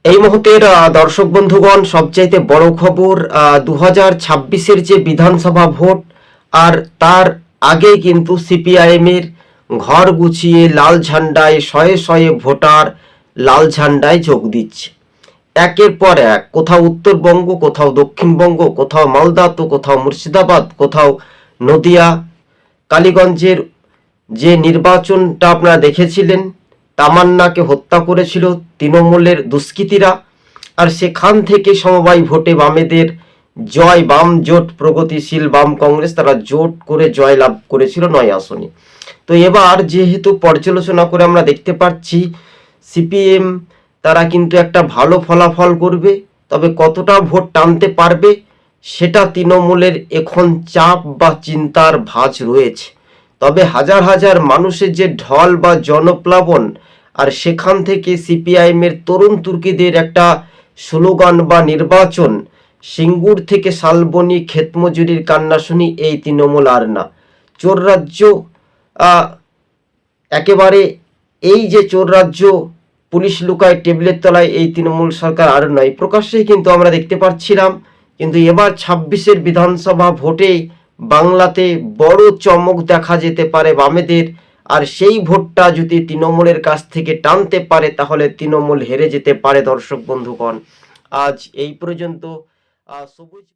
এই মুহূর্তের দর্শক বন্ধুগণ, সবচাইতে বড় খবর 2026-এর যে বিধানসভা ভোট, আর তার আগে কিন্তু সিপিআইএম এর ঘর গুছিয়ে লাল ঝান্ডায় শয়ে শয়ে ভোটার লাল ঝান্ডায় যোগ দিচ্ছে। একের পর এক, কোথাও উত্তরবঙ্গ, কোথাও দক্ষিণবঙ্গ, কোথাও মালদা, তো কোথাও মুর্শিদাবাদ, কোথাও নদিয়া, কালীগঞ্জের যে নির্বাচনটা আপনারা দেখেছিলেন, তামান্নাকে হত্যা করেছিল তৃণমূলের দুষ্কৃতীরা, আর সেখান থেকে সমবায় ভোটে বামেদের জয়। বাম জোট, প্রগতিশীল বাম কংগ্রেস, তারা জোট করে জয় লাভ করেছিল 9 আসনে। তো এবার যেহেতু পর্যালোচনা করে আমরা দেখতে পাচ্ছি সিপিএম তারা কিন্তু একটা ভালো ফলাফল করবে, তবে কতটা ভোট টানতে পারবে সেটা তৃণমূলের এখন চাপ বা চিন্তার ভাঁজ রয়েছে। তবে হাজার হাজার মানুষের যে ঢল বা জনপ্লাবন, আর সেখান থেকে সিপিআইএমের তরুণ তুর্কিদের একটা স্লোগান বা নির্বাচন, সিঙ্গুর থেকে শালবনী ক্ষেতমজুরির কান্না শুনি এই তৃণমূল আর না। চোর রাজ্য, একেবারে এই যে চোর রাজ্য, পুলিশ লুকায় টেবিলের তলায়, এই তৃণমূল সরকার আর নয়, প্রকাশ্যেই কিন্তু আমরা দেখতে পাচ্ছিলাম। কিন্তু এবার 26-এর বিধানসভা ভোটে বাংলাতে বড় চমক দেখা যেতে পারে বামেদের, আর সেই ভোটটা যদি তৃণমূলের কাছ থেকে টানতে পারে তাহলে তৃণমূল হেরে যেতে পারে। দর্শক বন্ধুগণ, আজ এই পর্যন্ত। সবুজ